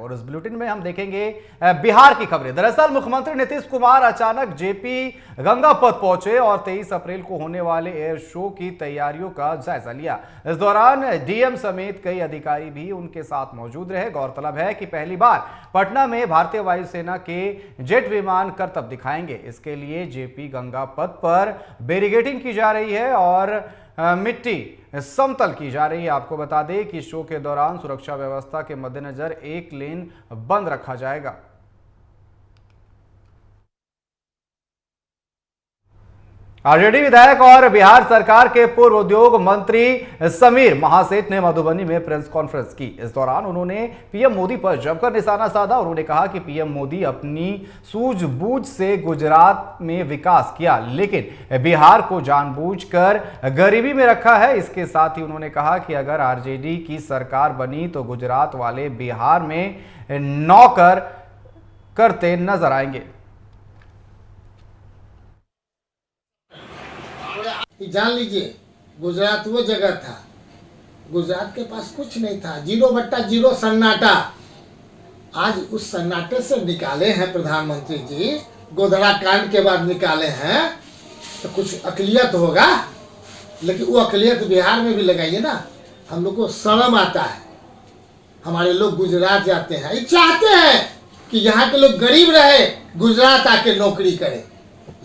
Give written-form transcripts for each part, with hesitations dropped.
और इस बुलेटिन में हम देखेंगे बिहार की खबरें। दरअसल मुख्यमंत्री नीतीश कुमार अचानक जेपी गंगापथ पहुंचे और 23 अप्रैल को होने वाले एयर शो की तैयारियों का जायजा लिया। इस दौरान डीएम समेत कई अधिकारी भी उनके साथ मौजूद रहे। गौरतलब है कि पहली बार पटना में भारतीय वायुसेना के जेट विमान करतब दिखाएंगे। इसके लिए जेपी गंगापथ पर बैरिकेडिंग की जा रही है और मिट्टी समतल की जा रही है। आपको बता दें कि शो के दौरान सुरक्षा व्यवस्था के मद्देनजर एक लेन बंद रखा जाएगा। आरजेडी विधायक और बिहार सरकार के पूर्व उद्योग मंत्री समीर महासेठ ने मधुबनी में प्रेस कॉन्फ्रेंस की। इस दौरान उन्होंने पीएम मोदी पर जमकर निशाना साधा। उन्होंने कहा कि पीएम मोदी अपनी सूझबूझ से गुजरात में विकास किया, लेकिन बिहार को जानबूझकर गरीबी में रखा है। इसके साथ ही उन्होंने कहा कि अगर आरजेडी की सरकार बनी तो गुजरात वाले बिहार में नौकर करते नजर आएंगे। जान लीजिए, गुजरात वो जगह था, गुजरात के पास कुछ नहीं था, 0/0 सन्नाटा। आज उस सन्नाटे से निकाले हैं प्रधानमंत्री जी, गोधरा कांड के बाद निकाले हैं, तो कुछ अकलियत होगा। लेकिन वो अकलियत बिहार में भी लगाइए ना। हम लोग को शर्म आता है। हमारे लोग गुजरात जाते हैं, चाहते हैं कि यहाँ के लोग गरीब रहे, गुजरात आके नौकरी करें।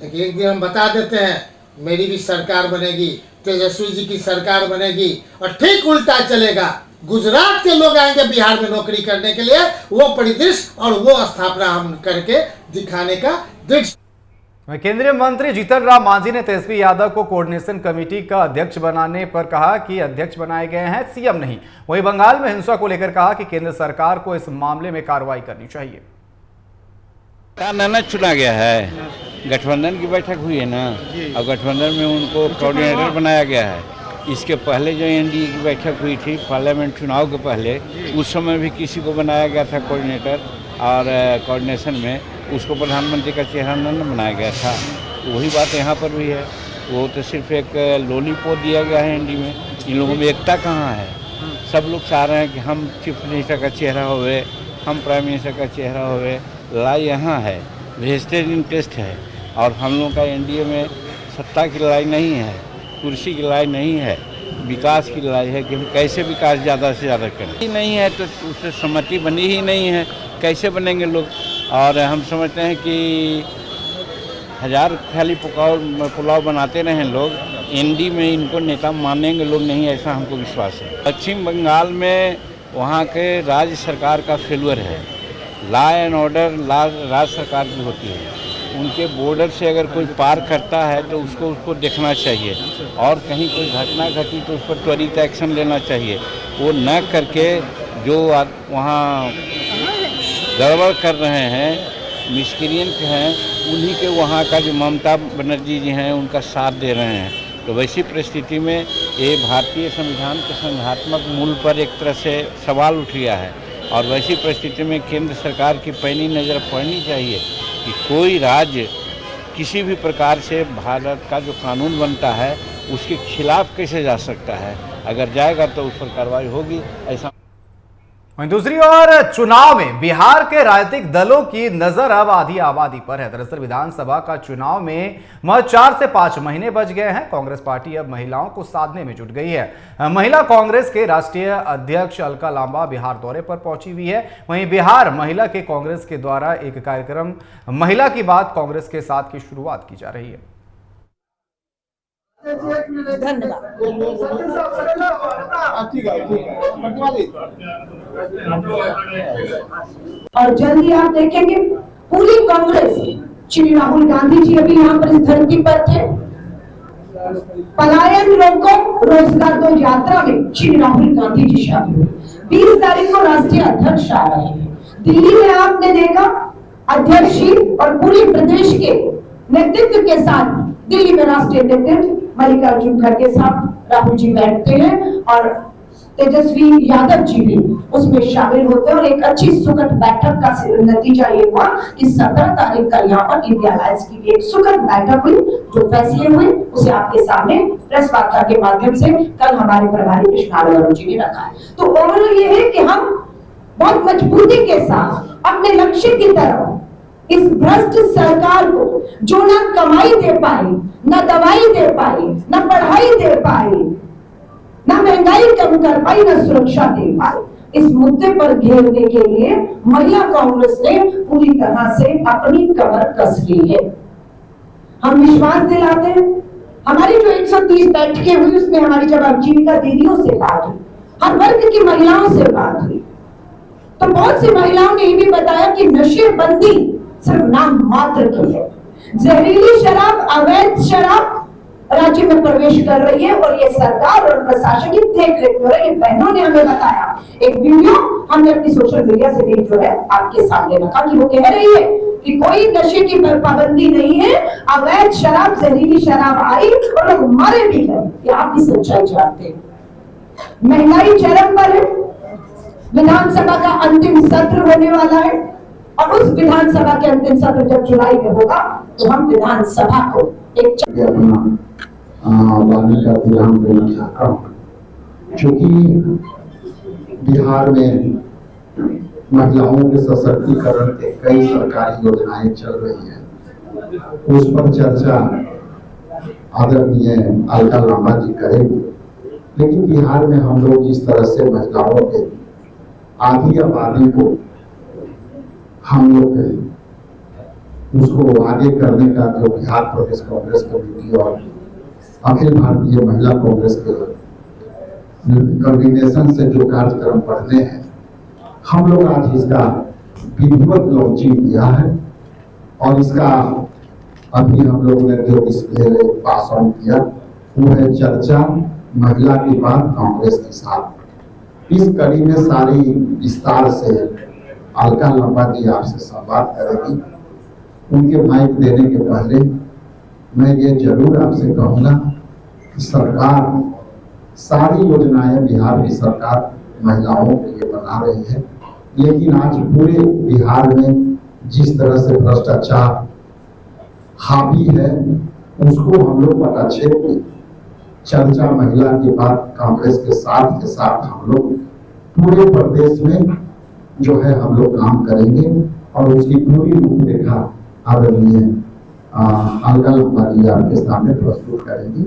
लेकिन एक दिन हम बता देते हैं, मेरी भी सरकार बनेगी, तेजस्वी जी की सरकार बनेगी और ठीक उल्टा चलेगा। गुजरात के लोग आएंगे बिहार में नौकरी करने के लिए। वो परिदृश्य और वो स्थापना हम करके दिखाने का दृश्य। केंद्रीय मंत्री जीतन राम मांझी ने तेजस्वी यादव को कोऑर्डिनेशन कमेटी का अध्यक्ष बनाने पर कहा कि अध्यक्ष बनाए गए हैं, सीएम नहीं। वहीं बंगाल में हिंसा को लेकर कहा कि केंद्र सरकार को इस मामले में कार्रवाई करनी चाहिए। नना चुना गया है, गठबंधन की बैठक हुई है ना, और गठबंधन में उनको कोऑर्डिनेटर बनाया गया है। इसके पहले जो एनडीए की बैठक हुई थी पार्लियामेंट चुनाव के पहले, उस समय भी किसी को बनाया गया था कोऑर्डिनेटर, और कोऑर्डिनेशन में उसको प्रधानमंत्री का चेहरा न बनाया गया था। तो वही बात यहाँ पर भी है। वो तो सिर्फ एक लॉलीपॉप दिया गया है एनडीए में। इन लोगों में एकता कहाँ है? सब लोग चाह रहे हैं कि हम चीफ मिनिस्टर का चेहरा होवे, हम प्राइम मिनिस्टर का चेहरा होवे। लड़ाई यहाँ है, वेस्टेड इंटरेस्ट है। और हम लोगों का एनडीए में सत्ता की लड़ाई नहीं है, कुर्सी की लड़ाई नहीं है, विकास की लड़ाई है कि हम कैसे विकास ज़्यादा से ज़्यादा करें। नहीं है तो उससे सहमति बनी ही नहीं है, कैसे बनेंगे लोग? और हम समझते हैं कि 1000 खाली पुलाव बनाते रहें लोग, एनडीए में इनको नेता मानेंगे लोग नहीं, ऐसा हमको विश्वास है। पश्चिम बंगाल में वहाँ के राज्य सरकार का फेल्यूर है। लॉ एंड ऑर्डर राज्य सरकार की होती है। उनके बॉर्डर से अगर कोई पार करता है तो उसको देखना चाहिए, और कहीं कोई घटना घटी तो उस पर त्वरित एक्शन लेना चाहिए। वो न करके जो वहाँ गड़बड़ कर रहे हैं, मिसक्रिएंट हैं, उन्हीं के वहाँ का जो ममता बनर्जी जी हैं उनका साथ दे रहे हैं। तो वैसी परिस्थिति में ये भारतीय संविधान के संघात्मक मूल पर एक तरह से सवाल उठ गया है। और वैसी परिस्थिति में केंद्र सरकार की पैनी नज़र पड़नी चाहिए कि कोई राज्य किसी भी प्रकार से भारत का जो कानून बनता है उसके खिलाफ कैसे जा सकता है। अगर जाएगा तो उस पर कार्रवाई होगी, ऐसा। दूसरी ओर चुनाव में बिहार के राजनीतिक दलों की नजर अब आधी आबादी पर है। दरअसल विधानसभा का चुनाव में 4 से 5 महीने बच गए हैं। कांग्रेस पार्टी अब महिलाओं को साधने में जुट गई है। महिला कांग्रेस के राष्ट्रीय अध्यक्ष अलका लांबा बिहार दौरे पर पहुंची हुई है। वहीं बिहार महिला के कांग्रेस के द्वारा एक कार्यक्रम महिला की बात कांग्रेस के साथ की शुरुआत की जा रही है। और जल्दी आप देखेंगे पूरी कांग्रेस, श्री राहुल गांधी जी अभी यहाँ पर इस धरती पर थे। पलायन रोको रोजगार दो यात्रा में श्री राहुल गांधी जी शामिल। 20 तारीख को राष्ट्रीय अध्यक्ष आ रहे हैं। दिल्ली में आपने देखा अध्यक्ष जी और पूरे प्रदेश के नेतृत्व के साथ दिल्ली में राष्ट्रीय नेतृत्व मल्लिकार्जुन खड़गे साहब राहुल जी बैठते हैं और तेजस्वी यादव जी भी उसमें शामिल होते हैं। और एक अच्छी सुखद बैठक का नतीजा ये हुआ कि 17 तारीख का यहाँ पर इंडिया अलायंस की भी एक सुखद बैठक हुई। जो फैसले हुए उसे आपके सामने प्रेस वार्ता के माध्यम से कल हमारे प्रभारी कृष्णा जी ने रखा है। तो ओवरऑल ये है कि हम बहुत मजबूती के साथ अपने लक्ष्य की तरफ इस भ्रष्ट सरकार को, जो न कमाई दे पाई, न दवाई दे पाई, न पढ़ाई दे पाई, न महंगाई कम कर पाई, न सुरक्षा दे पाई, इस मुद्दे पर घेरने के लिए महिला कांग्रेस ने पूरी तरह से अपनी कमर कस ली है। हम विश्वास दिलाते हैं, हमारी जो 130 बैठकें हुई उसमें हमारी जब आजीविका दीदियों से बात हुई, हर वर्ग की महिलाओं से बात हुई, तो बहुत सी महिलाओं ने ये भी बताया कि नशेबंदी सिर्फ नाम मात्र की है। जहरीली शराब, अवैध शराब राज्य में प्रवेश कर रही है और ये सरकार और प्रशासन की देख रेख में। ये बहनों ने हमें बताया, एक वीडियो हमने अपनी सोशल मीडिया से देख जो है आपके सामने रखा कि वो कह रही है कि कोई नशे की पाबंदी नहीं है, अवैध शराब, जहरीली शराब आई और लोग मारे भी गए। ये आप भी सच्चाई जानते हैं। महंगाई चरम पर है। विधानसभा का अंतिम सत्र होने वाला है और उस विधानसभा के अंतिम सत्र जब जुलाई में होगा तो हम विधानसभा को एक वाणी का विराम देना चाहता हूँ, क्योंकि बिहार में महिलाओं के सशक्तिकरण के कई सरकारी योजनाएं चल रही हैं, उस पर चर्चा आदरणीय अलका लांबा जी करेंगे। लेकिन बिहार में हम लोग जिस तरह से महिलाओं के आधी आबादी को हम लोग उसको आगे करने का जो बिहार प्रदेश कांग्रेस कमेटी और अखिल भारतीय महिला कांग्रेस के कॉर्डिनेशन से जो कार्यक्रम पढ़ने हैं, हम लोग आज इसका विधिवत लॉन्चिंग किया है और इसका अभी हम लोगों ने जो डिस्प्ले पास ऑन किया वो है चर्चा महिला की बात कांग्रेस के साथ। इस कड़ी में सारी विस्तार से अलका लांबा जी आपसे संवाद करेगी। उनके माइक देने के पहले मैं ये जरूर आपसे कहूँगा कि सरकार सारी योजनाएं बिहार की सरकार महिलाओं के लिए बना रही है, लेकिन आज पूरे बिहार में जिस तरह से भ्रष्टाचार हावी है उसको हम लोग पटाक्षेप में चर्चा महिला की बात कांग्रेस के साथ हम लोग पूरे प्रदेश में जो है हम लोग काम करेंगे और उसकी पूरी रूपरेखा आदरणीय अलका लांबा जी आपके सामने प्रस्तुत करेंगी।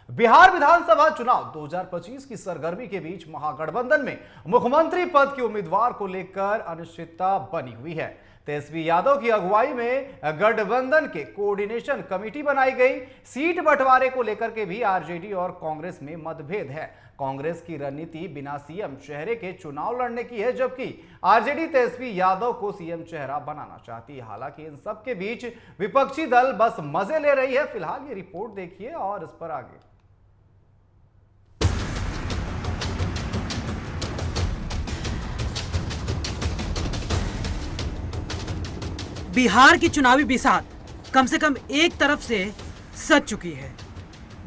बिहार विधानसभा चुनाव 2025 की सरगर्मी के बीच महागठबंधन में मुख्यमंत्री पद के उम्मीदवार को लेकर अनिश्चितता बनी हुई है। तेजस्वी यादव की अगुवाई में गठबंधन के कोऑर्डिनेशन कमेटी बनाई गई। सीट बंटवारे को लेकर के भी आरजेडी और कांग्रेस में मतभेद है। कांग्रेस की रणनीति बिना सीएम चेहरे के चुनाव लड़ने की है, जबकि आरजेडी तेजस्वी यादव को सीएम चेहरा बनाना चाहती है। हालांकि इन सब के बीच विपक्षी दल बस मजे ले रही है। फिलहाल ये रिपोर्ट देखिए और इस पर आगे। बिहार की चुनावी बिसात कम से कम एक तरफ से सज चुकी है।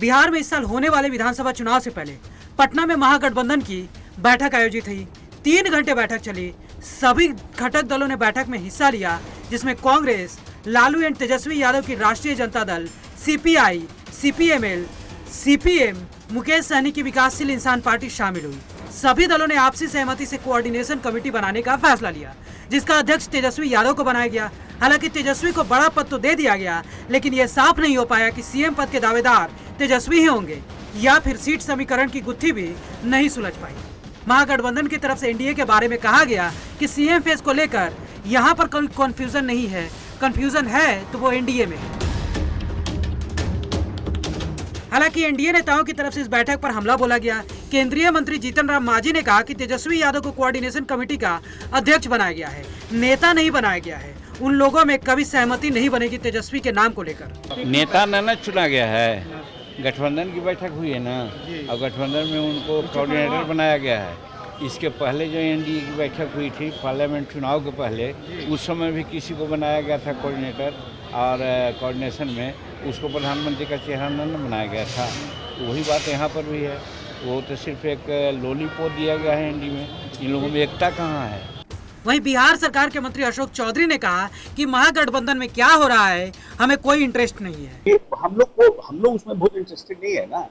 बिहार में इस साल होने वाले विधानसभा चुनाव से पहले पटना में महागठबंधन की बैठक आयोजित हुई। 3 घंटे बैठक चली। सभी घटक दलों ने बैठक में हिस्सा लिया, जिसमें कांग्रेस, लालू एंड तेजस्वी यादव की राष्ट्रीय Janata Dal, CPI, CPML, CPM, Mukesh Sahni की विकासशील इंसान पार्टी शामिल हुई। सभी दलों ने आपसी सहमति से कोऑर्डिनेशन कमेटी बनाने का फैसला लिया, जिसका अध्यक्ष तेजस्वी यादव को बनाया गया। हालांकि तेजस्वी को बड़ा पद तो दे दिया गया, लेकिन यह साफ नहीं हो पाया कि सीएम पद के दावेदार तेजस्वी ही होंगे या फिर सीट समीकरण की गुत्थी भी नहीं सुलझ पाई। महागठबंधन की तरफ से एनडीए के बारे में कहा गया कि सीएम फेस को लेकर यहाँ पर कोई कंफ्यूजन नहीं है, कंफ्यूजन है तो वो एनडीए में है। हालांकि एनडीए नेताओं की तरफ से इस बैठक पर हमला बोला गया। केंद्रीय मंत्री जीतन राम मांझी ने कहा कि तेजस्वी यादव को कोऑर्डिनेशन कमेटी का अध्यक्ष बनाया गया है, नेता नहीं बनाया गया है। उन लोगों में कभी सहमति नहीं बनेगी तेजस्वी के नाम को लेकर। नेता न चुना गया है, गठबंधन की बैठक हुई है ना, और गठबंधन में उनको कोऑर्डिनेटर बनाया गया है। इसके पहले जो एनडीए की बैठक हुई थी पार्लियामेंट चुनाव के पहले, उस समय भी किसी को बनाया गया था कोऑर्डिनेटर, और कोऑर्डिनेशन में उसको प्रधानमंत्री का चेहरा न बनाया गया था। वही बात यहाँ पर भी है। वो तो सिर्फ एक लॉलीपॉप दिया गया है एनडीए में। इन लोगों में एकता कहाँ है? वहीं बिहार सरकार के मंत्री अशोक चौधरी ने कहा कि महागठबंधन में क्या हो रहा है हमें कोई इंटरेस्ट नहीं है। हम लोग उसमें बहुत इंटरेस्टेड नहीं है ना।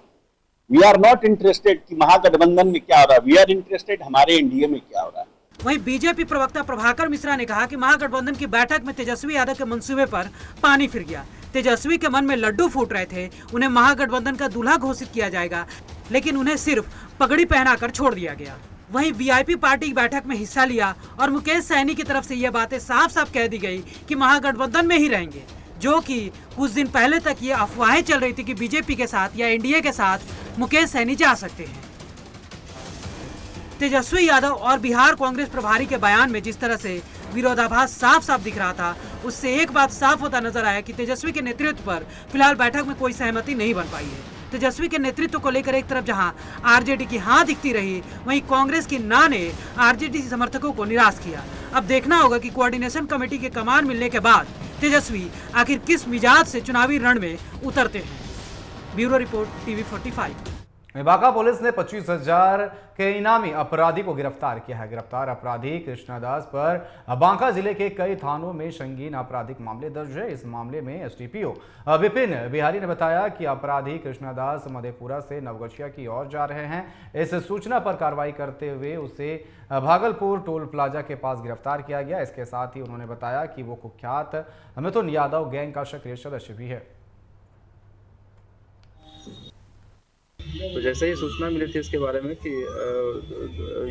वी आर नॉट इंटरेस्टेड कि महागठबंधन में क्या हो रहा है। वी आर इंटरेस्टेड हमारे एनडीए में क्या हो रहा है। वहीं बीजेपी प्रवक्ता प्रभाकर मिश्रा ने कहा कि महागठबंधन की बैठक में तेजस्वी यादव के मंसूबे पर पानी फिर गया। तेजस्वी के मन में लड्डू फूट रहे थे, उन्हें महागठबंधन का दूल्हा घोषित किया जाएगा, लेकिन उन्हें सिर्फ पगड़ी पहनाकर छोड़ दिया गया। वहीं वीआईपी पार्टी की बैठक में हिस्सा लिया और मुकेश सहनी की तरफ से यह बातें साफ साफ कह दी गई कि महागठबंधन में ही रहेंगे, जो कि कुछ दिन पहले तक ये अफवाहें चल रही थी कि बीजेपी के साथ या एनडीए के साथ मुकेश सहनी जा सकते हैं। तेजस्वी यादव और बिहार कांग्रेस प्रभारी के बयान में जिस तरह से विरोधाभास साफ साफ दिख रहा था, उससे एक बात साफ होता नजर आया कि तेजस्वी के नेतृत्व पर फिलहाल बैठक में कोई सहमति नहीं बन पाई है। तेजस्वी के नेतृत्व को लेकर एक तरफ जहां आरजेडी की हाँ दिखती रही, वहीं कांग्रेस की ना ने आरजेडी समर्थकों को निराश किया। अब देखना होगा कि कोऑर्डिनेशन कमेटी के कमान मिलने के बाद तेजस्वी आखिर किस मिजाज से चुनावी रण में उतरते हैं। Bureau report TV 45। Banka police ने 25,000 के इनामी अपराधी को गिरफ्तार किया है। गिरफ्तार अपराधी कृष्णादास पर बांका जिले के कई थानों में संगीन आपराधिक मामले दर्ज है। इस मामले में एसडीपीओ विपिन बिहारी ने बताया कि अपराधी कृष्णादास मधेपुरा से नवगछिया की ओर जा रहे हैं। इस सूचना पर कार्रवाई करते हुए उसे भागलपुर टोल प्लाजा के पास गिरफ्तार किया गया। इसके साथ ही उन्होंने बताया कि वो कुख्यात मिथुन यादव गैंग का सक्रिय सदस्य भी है। तो जैसे ही सूचना मिली थी इसके बारे में कि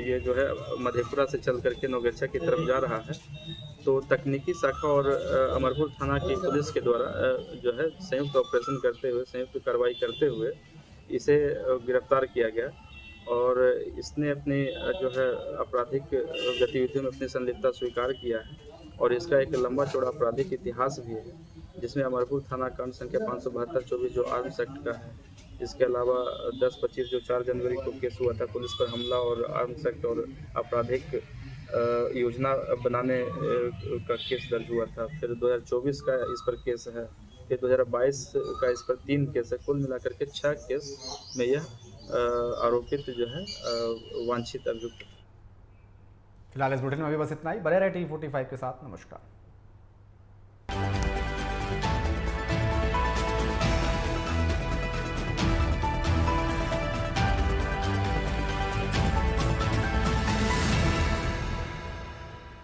ये जो है मधेपुरा से चल करके नवगछिया की तरफ जा रहा है, तो तकनीकी शाखा और अमरपुर थाना की पुलिस के द्वारा जो है संयुक्त ऑपरेशन करते हुए, संयुक्त कार्रवाई करते हुए इसे गिरफ्तार किया गया। और इसने अपनी जो है आपराधिक गतिविधियों में अपनी संलिप्तता स्वीकार किया है और इसका एक लंबा चौड़ा आपराधिक इतिहास भी है, जिसमें अमरपुर थाना कांड संख्या 572-24 जो आर्म्स एक्ट का है, इसके अलावा 10-25 जो 4 जनवरी को केस हुआ था पुलिस पर हमला और आर्म्स एक्ट और आपराधिक योजना बनाने का केस दर्ज हुआ था। फिर 2024 का इस पर केस है, फिर 2022 का इस पर 3 केस है। कुल मिलाकर के 6 केस में यह आरोपित जो है वांछित अभियुक्त। फिलहाल इस बुलेटिन में अभी बस इतना ही। बने रहे टीवी 45 के साथ। नमस्कार।